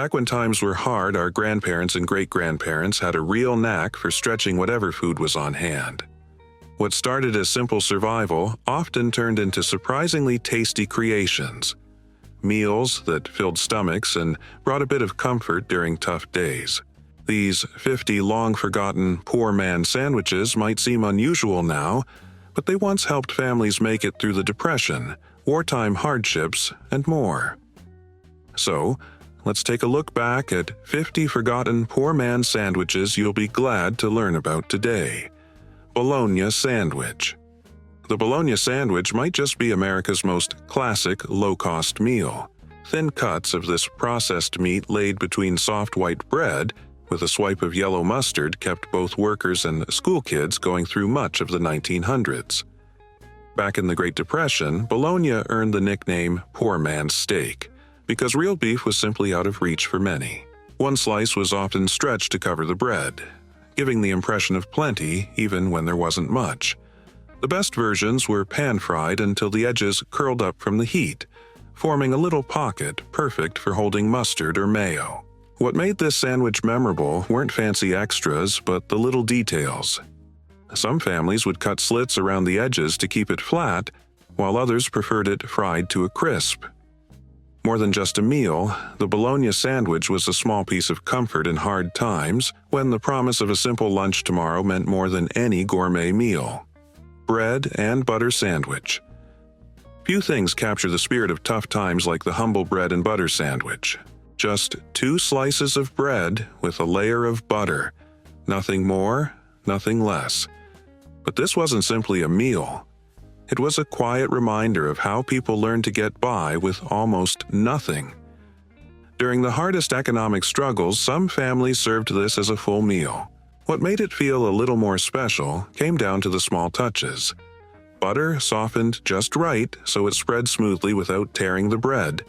Back when times were hard, our grandparents and great-grandparents had a real knack for stretching whatever food was on hand. What started as simple survival often turned into surprisingly tasty creations. Meals that filled stomachs and brought a bit of comfort during tough days. These 50 long-forgotten poor man sandwiches might seem unusual now, but they once helped families make it through the Depression, wartime hardships, and more. So, let's take a look back at 50 forgotten poor man sandwiches you'll be glad to learn about today. Bologna Sandwich. The bologna sandwich might just be America's most classic low-cost meal. Thin cuts of this processed meat laid between soft white bread with a swipe of yellow mustard kept both workers and school kids going through much of the 1900s. Back in the Great Depression, bologna earned the nickname poor man's steak because real beef was simply out of reach for many. One slice was often stretched to cover the bread, giving the impression of plenty even when there wasn't much. The best versions were pan-fried until the edges curled up from the heat, forming a little pocket perfect for holding mustard or mayo. What made this sandwich memorable weren't fancy extras, but the little details. Some families would cut slits around the edges to keep it flat, while others preferred it fried to a crisp. More than just a meal, the bologna sandwich was a small piece of comfort in hard times when the promise of a simple lunch tomorrow meant more than any gourmet meal. Bread and butter sandwich. Few things capture the spirit of tough times like the humble bread and butter sandwich. Just 2 slices of bread with a layer of butter. Nothing more, nothing less. But this wasn't simply a meal. It was a quiet reminder of how people learned to get by with almost nothing. During the hardest economic struggles, some families served this as a full meal. What made it feel a little more special came down to the small touches. Butter softened just right so it spread smoothly without tearing the bread.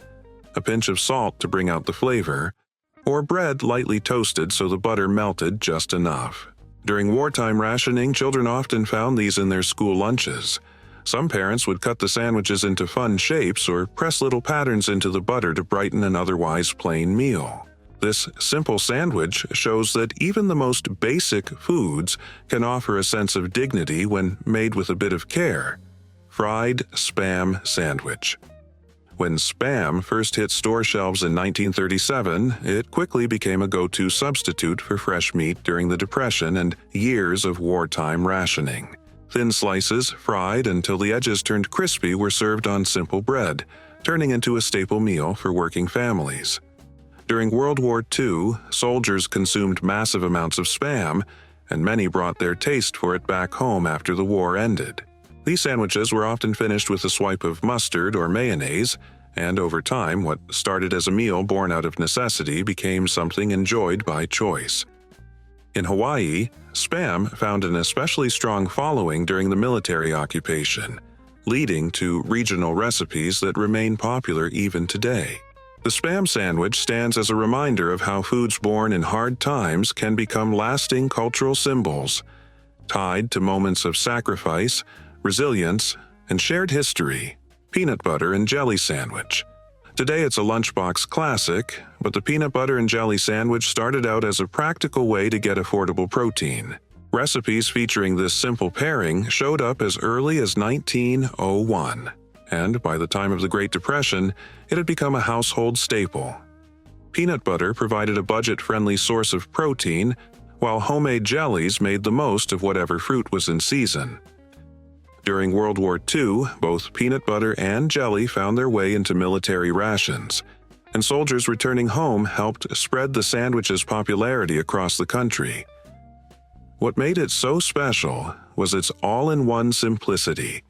A pinch of salt to bring out the flavor, or bread lightly toasted so the butter melted just enough. During wartime rationing, children often found these in their school lunches. Some parents would cut the sandwiches into fun shapes or press little patterns into the butter to brighten an otherwise plain meal. This simple sandwich shows that even the most basic foods can offer a sense of dignity when made with a bit of care. Fried Spam Sandwich. When Spam first hit store shelves in 1937, it quickly became a go-to substitute for fresh meat during the Depression and years of wartime rationing. Thin slices, fried until the edges turned crispy, were served on simple bread, turning into a staple meal for working families. During World War II, soldiers consumed massive amounts of Spam, and many brought their taste for it back home after the war ended. These sandwiches were often finished with a swipe of mustard or mayonnaise, and over time, what started as a meal born out of necessity became something enjoyed by choice. In Hawaii, Spam found an especially strong following during the military occupation, leading to regional recipes that remain popular even today. The Spam sandwich stands as a reminder of how foods born in hard times can become lasting cultural symbols, tied to moments of sacrifice, resilience, and shared history. Peanut butter and jelly sandwich. Today it's a lunchbox classic, but the peanut butter and jelly sandwich started out as a practical way to get affordable protein. Recipes featuring this simple pairing showed up as early as 1901, and by the time of the Great Depression, it had become a household staple. Peanut butter provided a budget-friendly source of protein, while homemade jellies made the most of whatever fruit was in season. During World War II, both peanut butter and jelly found their way into military rations, and soldiers returning home helped spread the sandwich's popularity across the country. What made it so special was its all-in-one simplicity.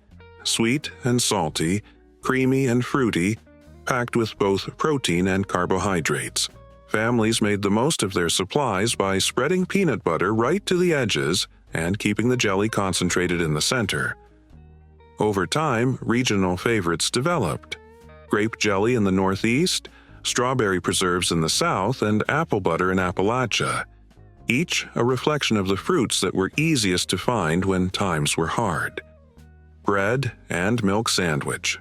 Sweet and salty, creamy and fruity, packed with both protein and carbohydrates. Families made the most of their supplies by spreading peanut butter right to the edges and keeping the jelly concentrated in the center. Over time, regional favorites developed. Grape jelly in the Northeast, strawberry preserves in the South, and apple butter in Appalachia, each a reflection of the fruits that were easiest to find when times were hard. Bread and milk sandwich.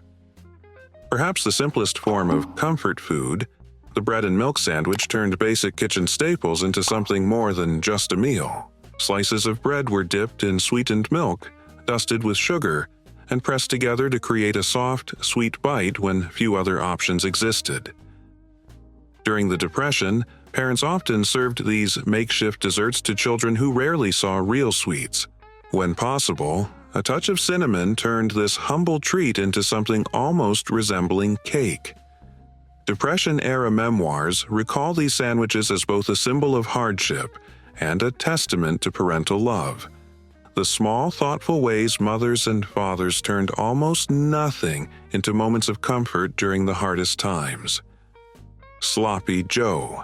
Perhaps the simplest form of comfort food, The bread and milk sandwich turned basic kitchen staples into something more than just a meal. Slices of bread were dipped in sweetened milk, dusted with sugar, and pressed together to create a soft, sweet bite when few other options existed. During the Depression, parents often served these makeshift desserts to children who rarely saw real sweets. When possible, a touch of cinnamon turned this humble treat into something almost resembling cake. Depression-era memoirs recall these sandwiches as both a symbol of hardship and a testament to parental love. The small, thoughtful ways mothers and fathers turned almost nothing into moments of comfort during the hardest times. Sloppy Joe.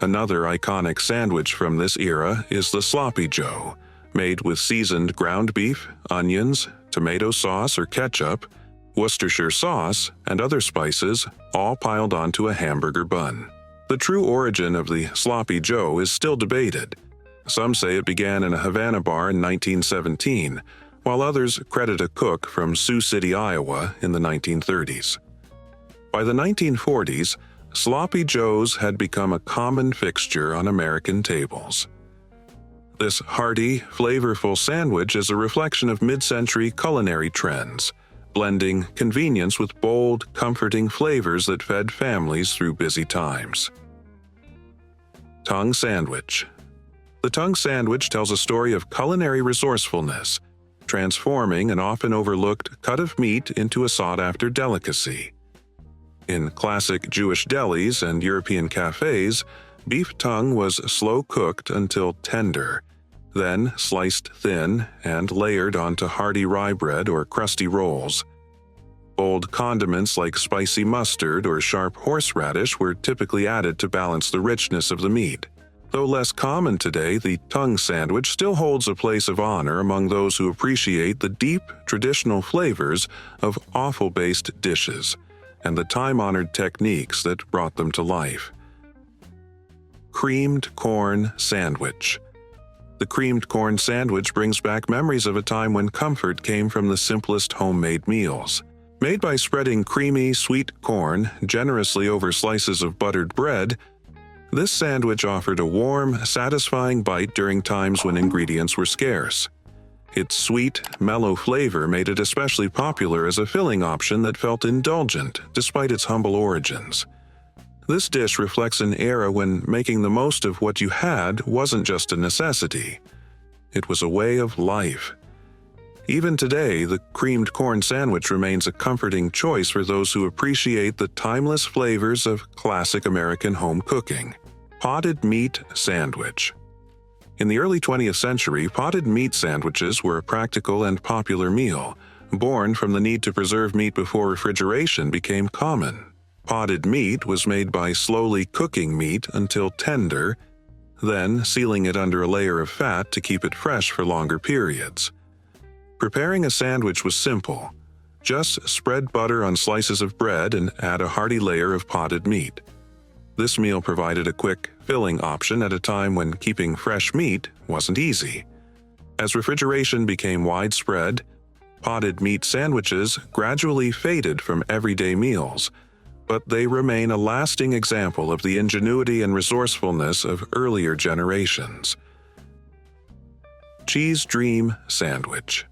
Another iconic sandwich from this era is the Sloppy Joe, made with seasoned ground beef, onions, tomato sauce or ketchup, Worcestershire sauce, and other spices, all piled onto a hamburger bun. The true origin of the Sloppy Joe is still debated. Some say it began in a Havana bar in 1917, while others credit a cook from Sioux City, Iowa in the 1930s. By the 1940s, Sloppy Joes had become a common fixture on American tables. This hearty, flavorful sandwich is a reflection of mid-century culinary trends, blending convenience with bold, comforting flavors that fed families through busy times. Tongue Sandwich. The tongue sandwich tells a story of culinary resourcefulness, transforming an often overlooked cut of meat into a sought-after delicacy. In classic Jewish delis and European cafes, beef tongue was slow-cooked until tender, then sliced thin and layered onto hearty rye bread or crusty rolls. Bold condiments like spicy mustard or sharp horseradish were typically added to balance the richness of the meat. Though less common today, the tongue sandwich still holds a place of honor among those who appreciate the deep, traditional flavors of offal-based dishes and the time-honored techniques that brought them to life. Creamed Corn Sandwich. The creamed corn sandwich brings back memories of a time when comfort came from the simplest homemade meals. Made by spreading creamy, sweet corn generously over slices of buttered bread, this sandwich offered a warm, satisfying bite during times when ingredients were scarce. Its sweet, mellow flavor made it especially popular as a filling option that felt indulgent despite its humble origins. This dish reflects an era when making the most of what you had wasn't just a necessity. It was a way of life. Even today, the creamed corn sandwich remains a comforting choice for those who appreciate the timeless flavors of classic American home cooking. Potted Meat Sandwich. In the early 20th century, potted meat sandwiches were a practical and popular meal, born from the need to preserve meat before refrigeration became common. Potted meat was made by slowly cooking meat until tender, then sealing it under a layer of fat to keep it fresh for longer periods. Preparing a sandwich was simple. Just spread butter on slices of bread and add a hearty layer of potted meat. This meal provided a quick, filling option at a time when keeping fresh meat wasn't easy. As refrigeration became widespread, potted meat sandwiches gradually faded from everyday meals, but they remain a lasting example of the ingenuity and resourcefulness of earlier generations. Cheese Dream Sandwich.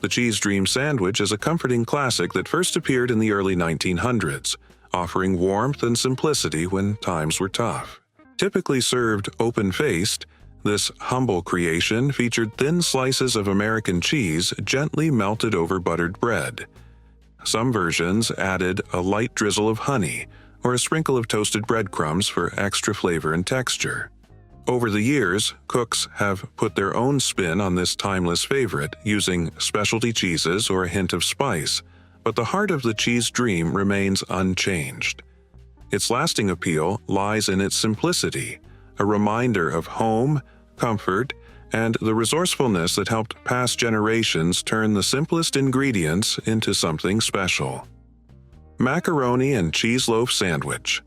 The Cheese Dream Sandwich is a comforting classic that first appeared in the early 1900s, offering warmth and simplicity when times were tough. Typically served open-faced, this humble creation featured thin slices of American cheese gently melted over buttered bread. Some versions added a light drizzle of honey or a sprinkle of toasted breadcrumbs for extra flavor and texture. Over the years, cooks have put their own spin on this timeless favorite using specialty cheeses or a hint of spice, but the heart of the Cheese Dream remains unchanged. Its lasting appeal lies in its simplicity, a reminder of home, comfort, and the resourcefulness that helped past generations turn the simplest ingredients into something special. Macaroni and Cheese Loaf Sandwich.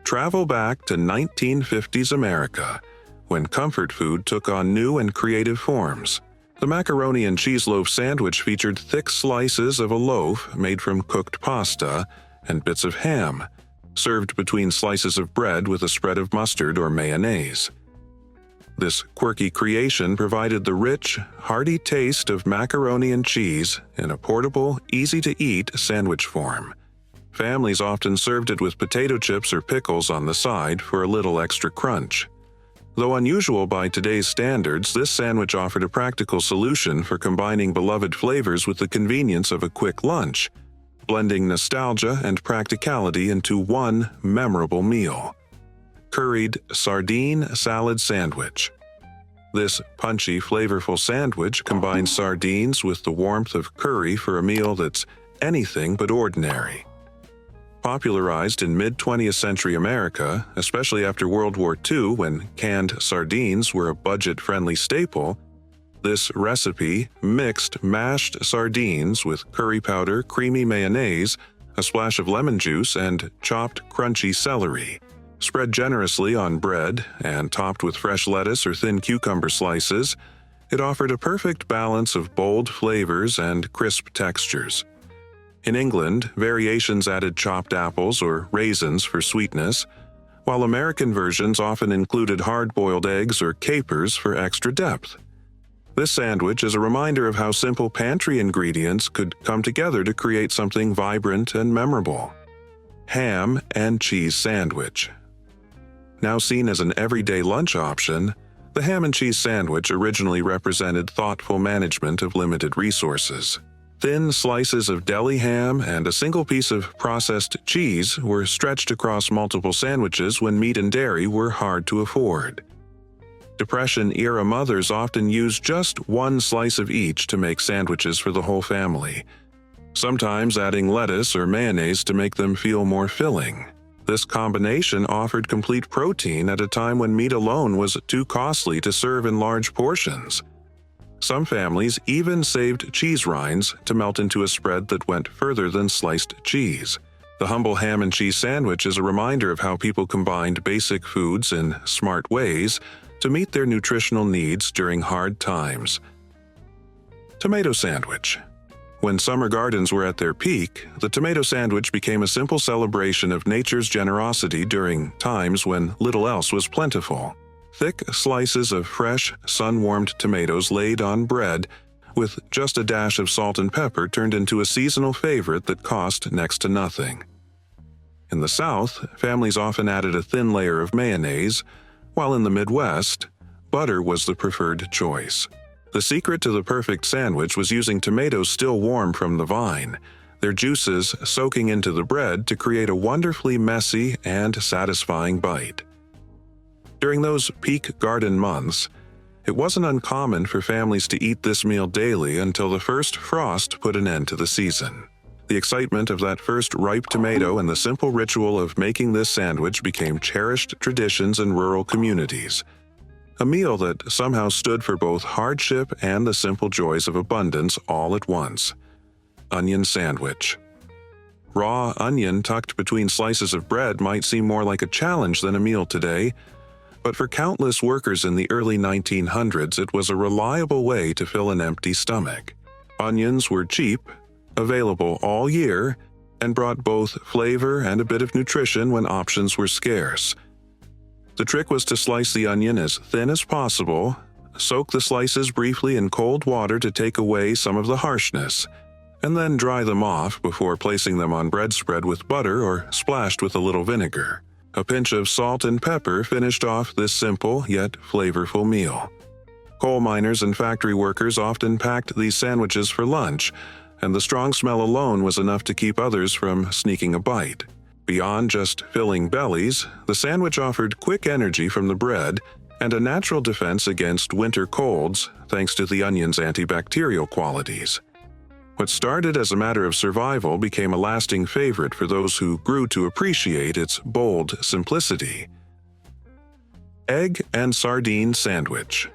Travel back to 1950s America, when comfort food took on new and creative forms. The macaroni and cheese loaf sandwich featured thick slices of a loaf made from cooked pasta and bits of ham, served between slices of bread with a spread of mustard or mayonnaise. This quirky creation provided the rich, hearty taste of macaroni and cheese in a portable, easy-to-eat sandwich form. Families often served it with potato chips or pickles on the side for a little extra crunch. Though unusual by today's standards, this sandwich offered a practical solution for combining beloved flavors with the convenience of a quick lunch, blending nostalgia and practicality into one memorable meal. Curried sardine salad sandwich. This punchy, flavorful sandwich combines sardines with the warmth of curry for a meal that's anything but ordinary. Popularized in mid-20th century America, especially after World War II when canned sardines were a budget-friendly staple, this recipe mixed mashed sardines with curry powder, creamy mayonnaise, a splash of lemon juice, and chopped crunchy celery. Spread generously on bread and topped with fresh lettuce or thin cucumber slices, it offered a perfect balance of bold flavors and crisp textures. In England, variations added chopped apples or raisins for sweetness, while American versions often included hard-boiled eggs or capers for extra depth. This sandwich is a reminder of how simple pantry ingredients could come together to create something vibrant and memorable. Ham and cheese sandwich. Now seen as an everyday lunch option, the ham and cheese sandwich originally represented thoughtful management of limited resources. Thin slices of deli ham and a single piece of processed cheese were stretched across multiple sandwiches when meat and dairy were hard to afford. Depression-era mothers often used just one slice of each to make sandwiches for the whole family, sometimes adding lettuce or mayonnaise to make them feel more filling. This combination offered complete protein at a time when meat alone was too costly to serve in large portions. Some families even saved cheese rinds to melt into a spread that went further than sliced cheese. The humble ham and cheese sandwich is a reminder of how people combined basic foods in smart ways to meet their nutritional needs during hard times. Tomato sandwich. When summer gardens were at their peak, the tomato sandwich became a simple celebration of nature's generosity during times when little else was plentiful. Thick slices of fresh, sun-warmed tomatoes laid on bread with just a dash of salt and pepper turned into a seasonal favorite that cost next to nothing. In the South, families often added a thin layer of mayonnaise, while in the Midwest, butter was the preferred choice. The secret to the perfect sandwich was using tomatoes still warm from the vine, their juices soaking into the bread to create a wonderfully messy and satisfying bite. During those peak garden months, it wasn't uncommon for families to eat this meal daily until the first frost put an end to the season. The excitement of that first ripe tomato and the simple ritual of making this sandwich became cherished traditions in rural communities. A meal that somehow stood for both hardship and the simple joys of abundance all at once. Onion sandwich. Raw onion tucked between slices of bread might seem more like a challenge than a meal today, but for countless workers in the early 1900s, it was a reliable way to fill an empty stomach. Onions were cheap, available all year, and brought both flavor and a bit of nutrition when options were scarce. The trick was to slice the onion as thin as possible, soak the slices briefly in cold water to take away some of the harshness, and then dry them off before placing them on bread spread with butter or splashed with a little vinegar. A pinch of salt and pepper finished off this simple yet flavorful meal. Coal miners and factory workers often packed these sandwiches for lunch, and the strong smell alone was enough to keep others from sneaking a bite. Beyond just filling bellies, the sandwich offered quick energy from the bread and a natural defense against winter colds thanks to the onion's antibacterial qualities. What started as a matter of survival became a lasting favorite for those who grew to appreciate its bold simplicity. Egg and sardine sandwich.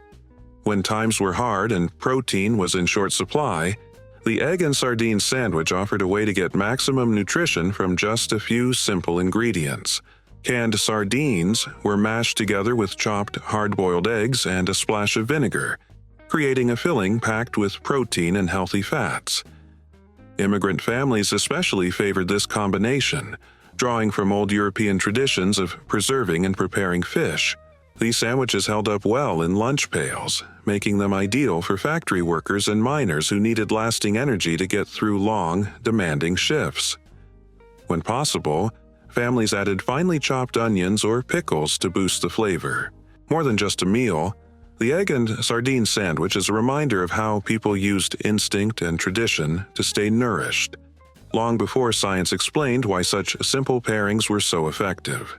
When times were hard and protein was in short supply, the egg and sardine sandwich offered a way to get maximum nutrition from just a few simple ingredients. Canned sardines were mashed together with chopped hard-boiled eggs and a splash of vinegar, creating a filling packed with protein and healthy fats. Immigrant families especially favored this combination, Drawing from old European traditions of preserving and preparing fish, these sandwiches held up well in lunch pails, making them ideal for factory workers and miners who needed lasting energy to get through long, demanding shifts. When possible, families added finely chopped onions or pickles to boost the flavor. More than just a meal, the egg and sardine sandwich is a reminder of how people used instinct and tradition to stay nourished, long before science explained why such simple pairings were so effective.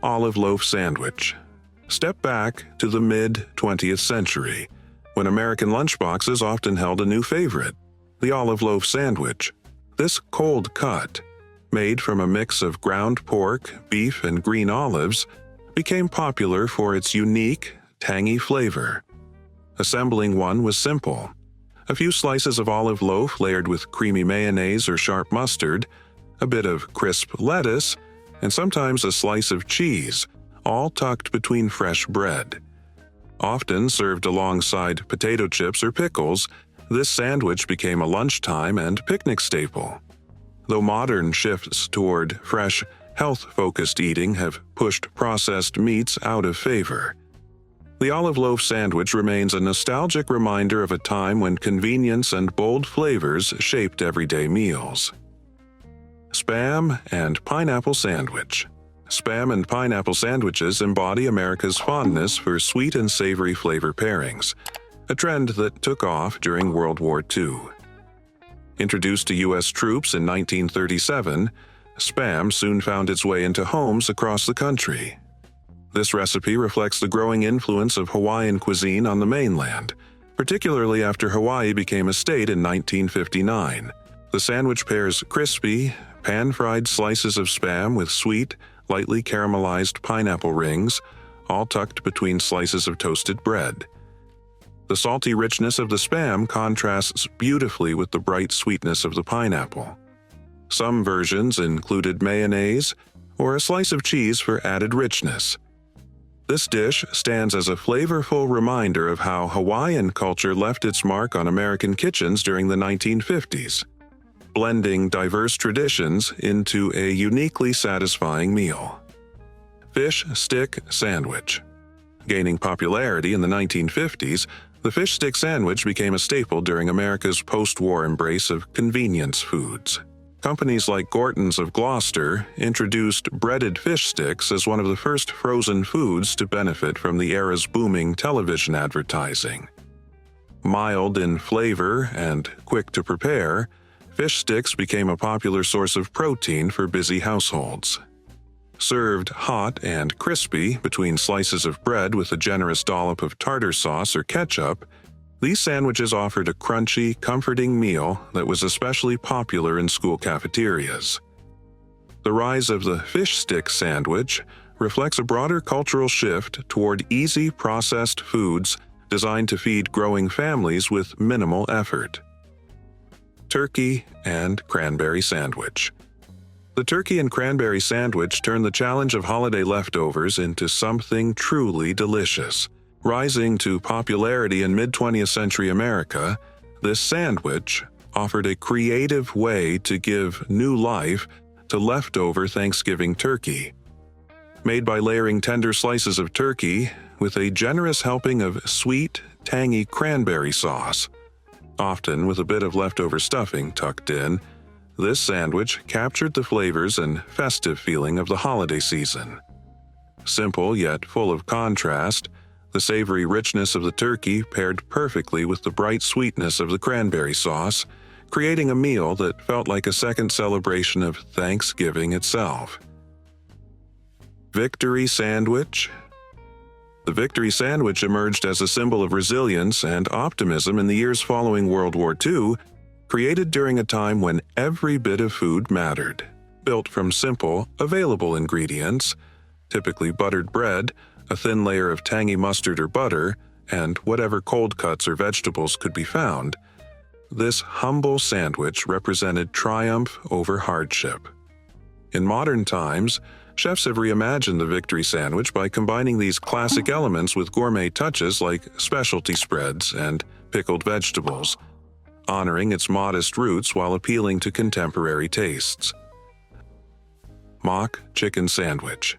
Olive loaf sandwich. Step back to the mid-20th century, when American lunchboxes often held a new favorite, the olive loaf sandwich. This cold cut, made from a mix of ground pork, beef, and green olives, became popular for its unique, tangy flavor. Assembling one was simple. A few slices of olive loaf layered with creamy mayonnaise or sharp mustard, a bit of crisp lettuce, and sometimes a slice of cheese, all tucked between fresh bread. Often served alongside potato chips or pickles, this sandwich became a lunchtime and picnic staple. Though modern shifts toward fresh, health-focused eating have pushed processed meats out of favor, the olive loaf sandwich remains a nostalgic reminder of a time when convenience and bold flavors shaped everyday meals. Spam and pineapple sandwich. Spam and pineapple sandwiches embody America's fondness for sweet and savory flavor pairings, a trend that took off during World War II. Introduced to U.S. troops in 1937, Spam soon found its way into homes across the country. This recipe reflects the growing influence of Hawaiian cuisine on the mainland, particularly after Hawaii became a state in 1959. The sandwich pairs crispy, pan-fried slices of Spam with sweet, lightly caramelized pineapple rings, all tucked between slices of toasted bread. The salty richness of the Spam contrasts beautifully with the bright sweetness of the pineapple. Some versions included mayonnaise or a slice of cheese for added richness. This dish stands as a flavorful reminder of how Hawaiian culture left its mark on American kitchens during the 1950s, blending diverse traditions into a uniquely satisfying meal. Fish stick sandwich. Gaining popularity in the 1950s, the fish stick sandwich became a staple during America's post-war embrace of convenience foods. Companies like Gorton's of Gloucester introduced breaded fish sticks as one of the first frozen foods to benefit from the era's booming television advertising. Mild in flavor and quick to prepare, fish sticks became a popular source of protein for busy households. Served hot and crispy between slices of bread with a generous dollop of tartar sauce or ketchup, these sandwiches offered a crunchy, comforting meal that was especially popular in school cafeterias. The rise of the fish stick sandwich reflects a broader cultural shift toward easy processed foods designed to feed growing families with minimal effort. Turkey and cranberry sandwich. The turkey and cranberry sandwich turned the challenge of holiday leftovers into something truly delicious. Rising to popularity in mid-20th century America, this sandwich offered a creative way to give new life to leftover Thanksgiving turkey. Made by layering tender slices of turkey with a generous helping of sweet, tangy cranberry sauce, often with a bit of leftover stuffing tucked in, this sandwich captured the flavors and festive feeling of the holiday season. Simple yet full of contrast, the savory richness of the turkey paired perfectly with the bright sweetness of the cranberry sauce, creating a meal that felt like a second celebration of Thanksgiving itself. Victory sandwich. The Victory sandwich emerged as a symbol of resilience and optimism in the years following World War II, created during a time when every bit of food mattered. Built from simple, available ingredients, typically buttered bread, a thin layer of tangy mustard or butter, and whatever cold cuts or vegetables could be found, this humble sandwich represented triumph over hardship. In modern times, chefs have reimagined the Victory sandwich by combining these classic elements with gourmet touches like specialty spreads and pickled vegetables, honoring its modest roots while appealing to contemporary tastes. mock chicken sandwich.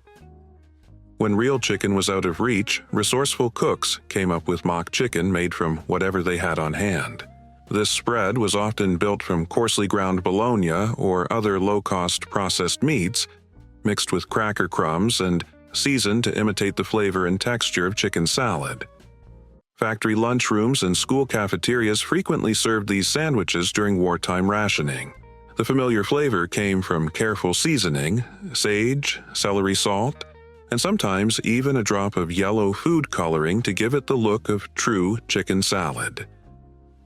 When real chicken was out of reach, resourceful cooks came up with mock chicken made from whatever they had on hand. This spread was often built from coarsely ground bologna or other low-cost processed meats, mixed with cracker crumbs and seasoned to imitate the flavor and texture of chicken salad. Factory lunchrooms and school cafeterias frequently served these sandwiches during wartime rationing. The familiar flavor came from careful seasoning, sage, celery salt, and sometimes even a drop of yellow food coloring to give it the look of true chicken salad.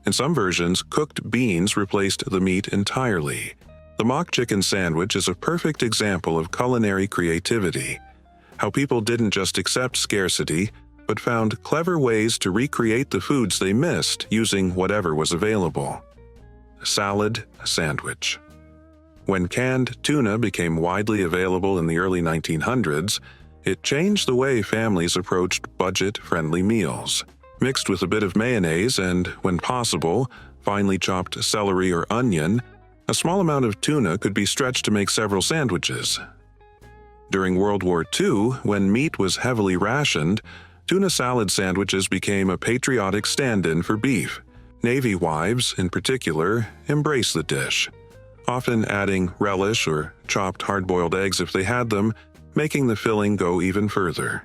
In some versions, cooked beans replaced the meat entirely. The mock chicken sandwich is a perfect example of culinary creativity, how people didn't just accept scarcity, but found clever ways to recreate the foods they missed using whatever was available. Salad sandwich. When canned tuna became widely available in the early 1900s, it changed the way families approached budget-friendly meals. Mixed with a bit of mayonnaise and, when possible, finely chopped celery or onion, a small amount of tuna could be stretched to make several sandwiches. During World War II, when meat was heavily rationed, tuna salad sandwiches became a patriotic stand-in for beef. Navy wives, in particular, embraced the dish, often adding relish or chopped hard-boiled eggs if they had them, making the filling go even further.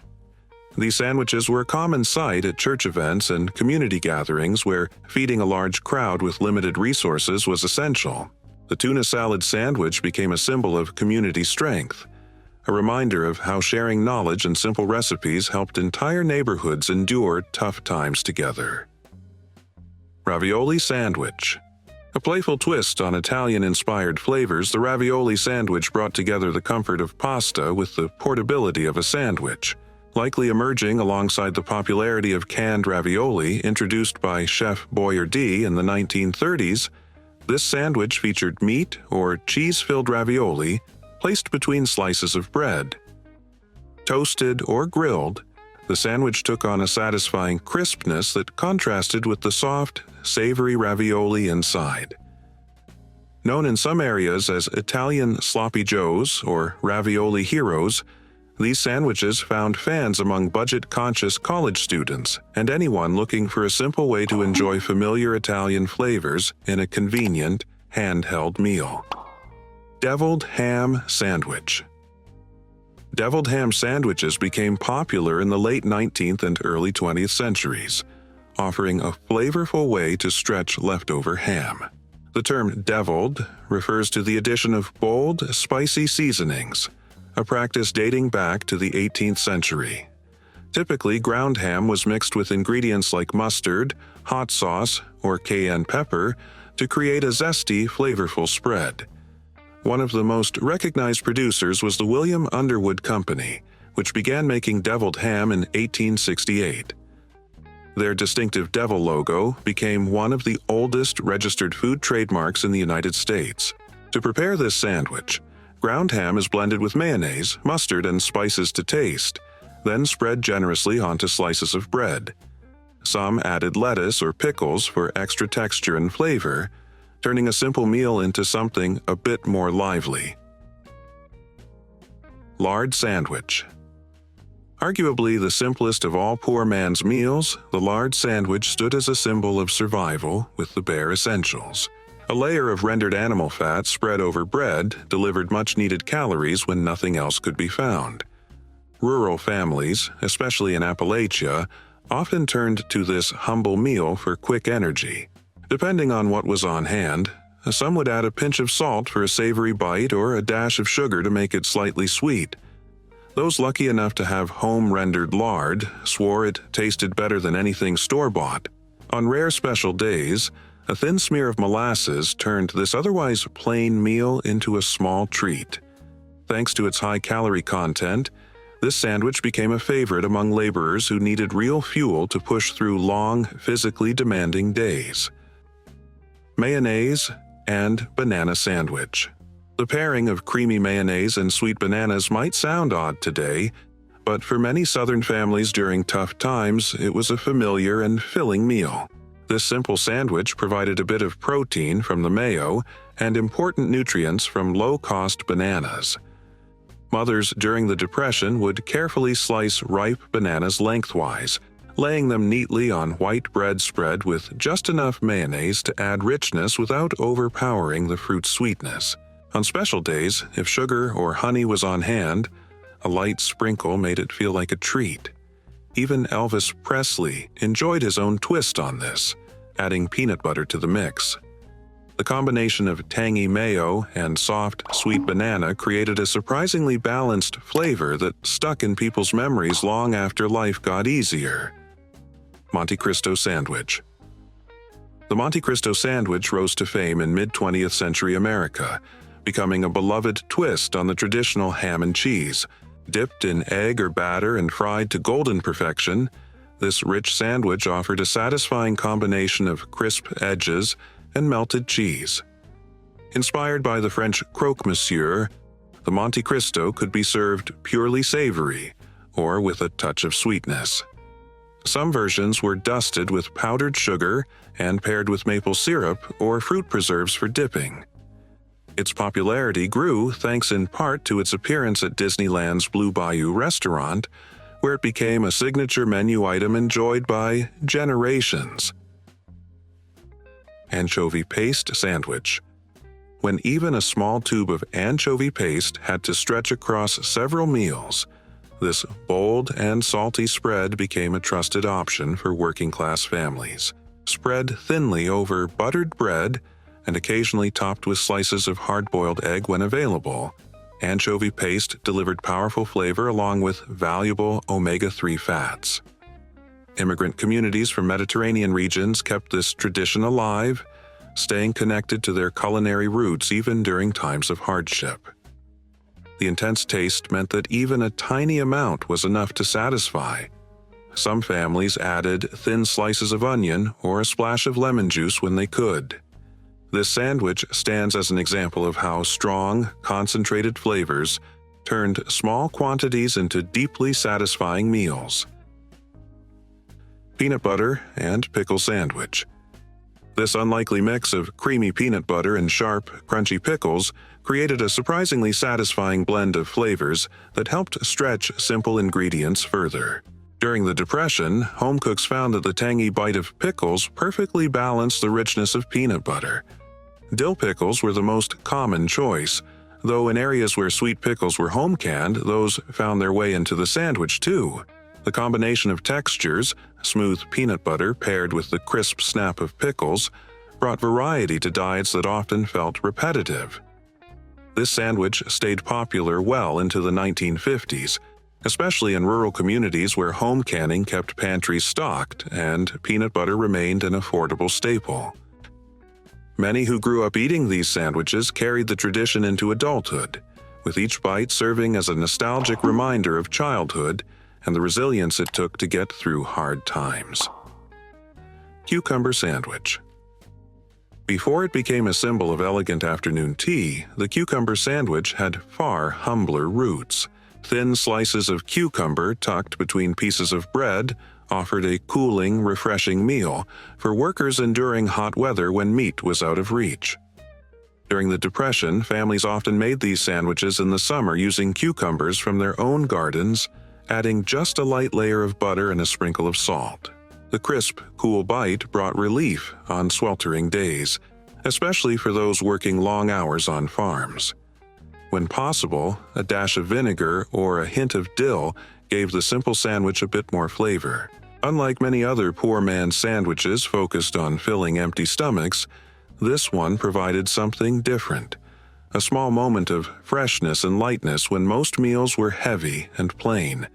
These sandwiches were a common sight at church events and community gatherings where feeding a large crowd with limited resources was essential. The tuna salad sandwich became a symbol of community strength, a reminder of how sharing knowledge and simple recipes helped entire neighborhoods endure tough times together. Ravioli sandwich. A playful twist on Italian-inspired flavors, the ravioli sandwich brought together the comfort of pasta with the portability of a sandwich. Likely emerging alongside the popularity of canned ravioli introduced by Chef Boyardee in the 1930s, this sandwich featured meat or cheese-filled ravioli placed between slices of bread. Toasted or grilled, the sandwich took on a satisfying crispness that contrasted with the soft, savory ravioli inside. Known in some areas as Italian sloppy joes or ravioli heroes, these sandwiches found fans among budget-conscious college students and anyone looking for a simple way to enjoy familiar Italian flavors in a convenient, handheld meal. Deviled ham sandwich. Deviled ham sandwiches became popular in the late 19th and early 20th centuries, offering a flavorful way to stretch leftover ham. The term deviled refers to the addition of bold, spicy seasonings, a practice dating back to the 18th century. Typically, ground ham was mixed with ingredients like mustard, hot sauce, or cayenne pepper to create a zesty, flavorful spread. One of the most recognized producers was the William Underwood Company, which began making deviled ham in 1868. Their distinctive devil logo became one of the oldest registered food trademarks in the United States. To prepare this sandwich, ground ham is blended with mayonnaise, mustard, and spices to taste, then spread generously onto slices of bread. Some added lettuce or pickles for extra texture and flavor, turning a simple meal into something a bit more lively. Lard sandwich. Arguably the simplest of all poor man's meals, the lard sandwich stood as a symbol of survival with the bare essentials. A layer of rendered animal fat spread over bread delivered much-needed calories when nothing else could be found. Rural families, especially in Appalachia, often turned to this humble meal for quick energy. Depending on what was on hand, some would add a pinch of salt for a savory bite or a dash of sugar to make it slightly sweet. Those lucky enough to have home-rendered lard swore it tasted better than anything store-bought. On rare special days, a thin smear of molasses turned this otherwise plain meal into a small treat. Thanks to its high calorie content, this sandwich became a favorite among laborers who needed real fuel to push through long, physically demanding days. Mayonnaise and banana sandwich. The pairing of creamy mayonnaise and sweet bananas might sound odd today, but for many Southern families during tough times, it was a familiar and filling meal. This simple sandwich provided a bit of protein from the mayo and important nutrients from low-cost bananas. Mothers during the Depression would carefully slice ripe bananas lengthwise, laying them neatly on white bread spread with just enough mayonnaise to add richness without overpowering the fruit's sweetness. On special days, if sugar or honey was on hand, a light sprinkle made it feel like a treat. Even Elvis Presley enjoyed his own twist on this, adding peanut butter to the mix. The combination of tangy mayo and soft, sweet banana created a surprisingly balanced flavor that stuck in people's memories long after life got easier. Monte Cristo Sandwich. The Monte Cristo sandwich rose to fame in mid-20th century America, becoming a beloved twist on the traditional ham and cheese. Dipped in egg or batter and fried to golden perfection, this rich sandwich offered a satisfying combination of crisp edges and melted cheese. Inspired by the French croque monsieur, the Monte Cristo could be served purely savory or with a touch of sweetness. Some versions were dusted with powdered sugar and paired with maple syrup or fruit preserves for dipping. Its popularity grew thanks in part to its appearance at Disneyland's Blue Bayou restaurant, where it became a signature menu item enjoyed by generations. Anchovy Paste Sandwich. When even a small tube of anchovy paste had to stretch across several meals, this bold and salty spread became a trusted option for working-class families. Spread thinly over buttered bread and occasionally topped with slices of hard-boiled egg when available, anchovy paste delivered powerful flavor along with valuable omega-3 fats. Immigrant communities from Mediterranean regions kept this tradition alive, staying connected to their culinary roots even during times of hardship. The intense taste meant that even a tiny amount was enough to satisfy. Some families added thin slices of onion or a splash of lemon juice when they could. This sandwich stands as an example of how strong, concentrated flavors turned small quantities into deeply satisfying meals. Peanut butter and pickle sandwich. This unlikely mix of creamy peanut butter and sharp, crunchy pickles created a surprisingly satisfying blend of flavors that helped stretch simple ingredients further. During the Depression, home cooks found that the tangy bite of pickles perfectly balanced the richness of peanut butter. Dill pickles were the most common choice, though in areas where sweet pickles were home-canned, those found their way into the sandwich too. The combination of textures, smooth peanut butter paired with the crisp snap of pickles, brought variety to diets that often felt repetitive. This sandwich stayed popular well into the 1950s, especially in rural communities where home canning kept pantries stocked and peanut butter remained an affordable staple. Many who grew up eating these sandwiches carried the tradition into adulthood, with each bite serving as a nostalgic reminder of childhood and the resilience it took to get through hard times. Cucumber sandwich. Before it became a symbol of elegant afternoon tea, the cucumber sandwich had far humbler roots. Thin slices of cucumber tucked between pieces of bread offered a cooling, refreshing meal for workers enduring hot weather when meat was out of reach. During the Depression, families often made these sandwiches in the summer using cucumbers from their own gardens, adding just a light layer of butter and a sprinkle of salt. The crisp, cool bite brought relief on sweltering days, especially for those working long hours on farms. When possible, a dash of vinegar or a hint of dill gave the simple sandwich a bit more flavor. Unlike many other poor man's sandwiches focused on filling empty stomachs, this one provided something different, a small moment of freshness and lightness when most meals were heavy and plain.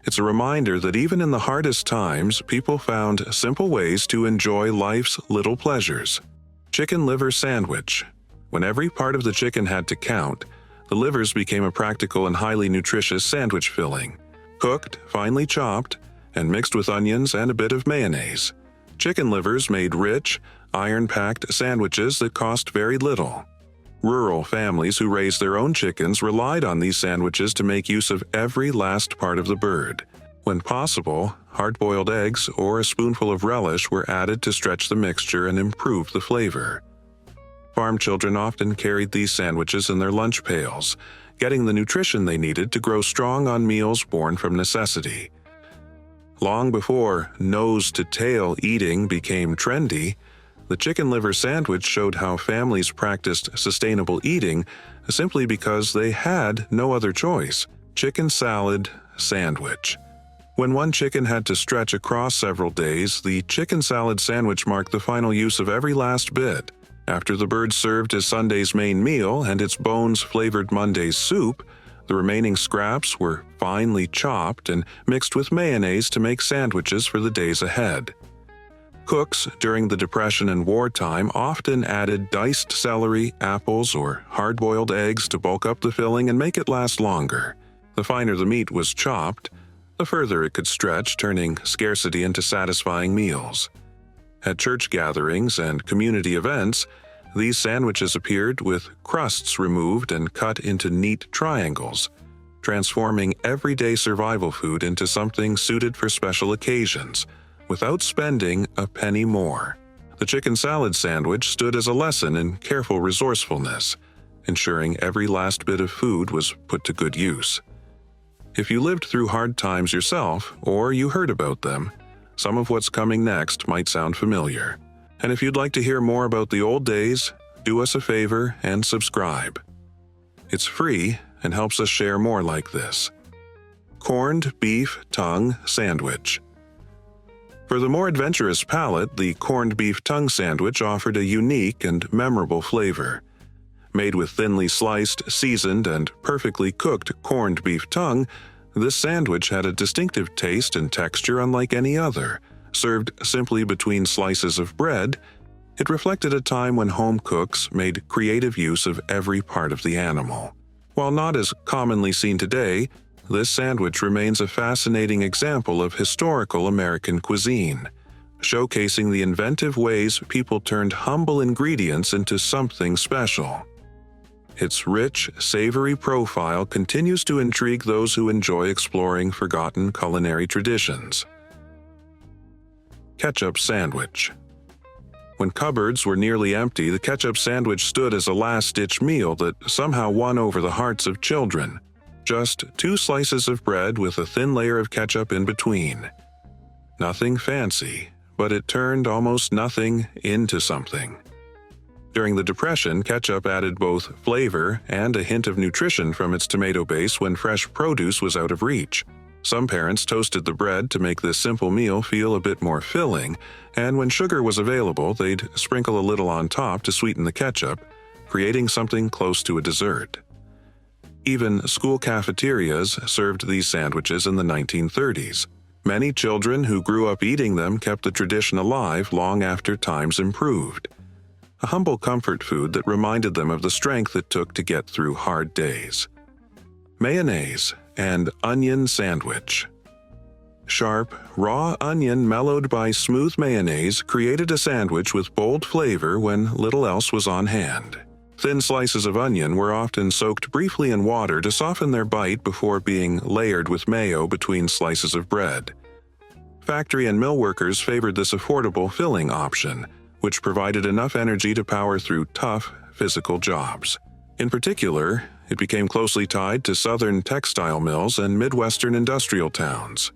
It's a reminder that even in the hardest times, people found simple ways to enjoy life's little pleasures. Chicken liver sandwich. When every part of the chicken had to count, the livers became a practical and highly nutritious sandwich filling. Cooked, finely chopped, and mixed with onions and a bit of mayonnaise. Chicken livers made rich, iron-packed sandwiches that cost very little. Rural families who raised their own chickens relied on these sandwiches to make use of every last part of the bird. When possible, hard-boiled eggs or a spoonful of relish were added to stretch the mixture and improve the flavor. Farm children often carried these sandwiches in their lunch pails, getting the nutrition they needed to grow strong on meals born from necessity. Long before nose-to-tail eating became trendy, the chicken liver sandwich showed how families practiced sustainable eating simply because they had no other choice: chicken salad sandwich. When one chicken had to stretch across several days, the chicken salad sandwich marked the final use of every last bit. After the bird served as Sunday's main meal and its bones flavored Monday's soup, the remaining scraps were finely chopped and mixed with mayonnaise to make sandwiches for the days ahead. Cooks during the Depression and wartime often added diced celery, apples, or hard-boiled eggs to bulk up the filling and make it last longer. The finer the meat was chopped, the further it could stretch, turning scarcity into satisfying meals. At church gatherings and community events, these sandwiches appeared with crusts removed and cut into neat triangles, transforming everyday survival food into something suited for special occasions, without spending a penny more. The chicken salad sandwich stood as a lesson in careful resourcefulness, ensuring every last bit of food was put to good use. If you lived through hard times yourself, or you heard about them, some of what's coming next might sound familiar. And if you'd like to hear more about the old days, do us a favor and subscribe. It's free and helps us share more like this. Corned beef tongue sandwich. For the more adventurous palate, the corned beef tongue sandwich offered a unique and memorable flavor. Made with thinly sliced, seasoned, and perfectly cooked corned beef tongue, this sandwich had a distinctive taste and texture unlike any other. Served simply between slices of bread, it reflected a time when home cooks made creative use of every part of the animal. While not as commonly seen today, this sandwich remains a fascinating example of historical American cuisine, showcasing the inventive ways people turned humble ingredients into something special. Its rich, savory profile continues to intrigue those who enjoy exploring forgotten culinary traditions. Ketchup sandwich. When cupboards were nearly empty, the ketchup sandwich stood as a last-ditch meal that somehow won over the hearts of children. Just 2 slices of bread with a thin layer of ketchup in between. Nothing fancy, but it turned almost nothing into something. During the Depression, ketchup added both flavor and a hint of nutrition from its tomato base when fresh produce was out of reach. Some parents toasted the bread to make this simple meal feel a bit more filling, and when sugar was available, they'd sprinkle a little on top to sweeten the ketchup, creating something close to a dessert. Even school cafeterias served these sandwiches in the 1930s. Many children who grew up eating them kept the tradition alive long after times improved. A humble comfort food that reminded them of the strength it took to get through hard days. Mayonnaise and onion sandwich. Sharp, raw onion mellowed by smooth mayonnaise created a sandwich with bold flavor when little else was on hand. Thin slices of onion were often soaked briefly in water to soften their bite before being layered with mayo between slices of bread. Factory and mill workers favored this affordable filling option, which provided enough energy to power through tough, physical jobs. In particular, it became closely tied to southern textile mills and Midwestern industrial towns.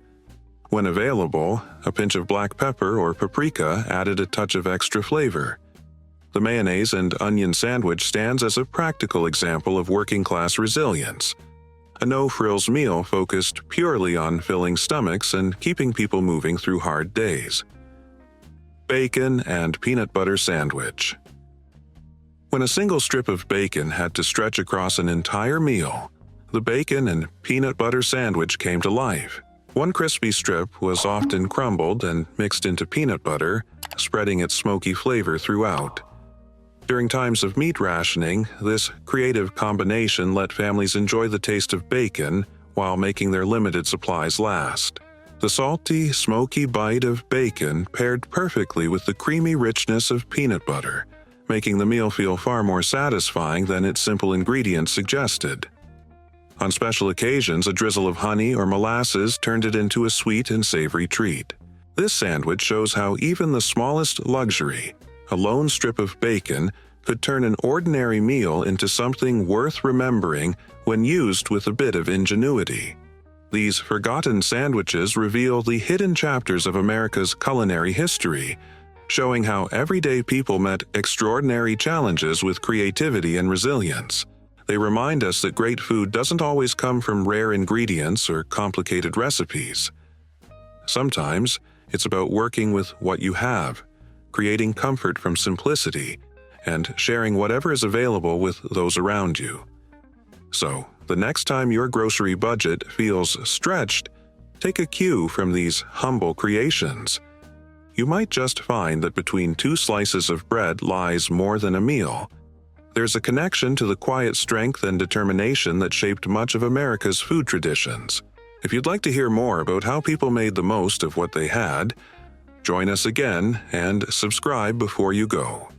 When available, a pinch of black pepper or paprika added a touch of extra flavor. The mayonnaise and onion sandwich stands as a practical example of working-class resilience. A no-frills meal focused purely on filling stomachs and keeping people moving through hard days. Bacon and peanut butter sandwich. When a single strip of bacon had to stretch across an entire meal, the bacon and peanut butter sandwich came to life. One crispy strip was often crumbled and mixed into peanut butter, spreading its smoky flavor throughout. During times of meat rationing, this creative combination let families enjoy the taste of bacon while making their limited supplies last. The salty, smoky bite of bacon paired perfectly with the creamy richness of peanut butter, making the meal feel far more satisfying than its simple ingredients suggested. On special occasions, a drizzle of honey or molasses turned it into a sweet and savory treat. This sandwich shows how even the smallest luxury, a lone strip of bacon, could turn an ordinary meal into something worth remembering when used with a bit of ingenuity. These forgotten sandwiches reveal the hidden chapters of America's culinary history, showing how everyday people met extraordinary challenges with creativity and resilience. They remind us that great food doesn't always come from rare ingredients or complicated recipes. Sometimes, it's about working with what you have, creating comfort from simplicity, and sharing whatever is available with those around you. So, the next time your grocery budget feels stretched, take a cue from these humble creations. You might just find that between 2 slices of bread lies more than a meal. There's a connection to the quiet strength and determination that shaped much of America's food traditions. If you'd like to hear more about how people made the most of what they had, join us again and subscribe before you go.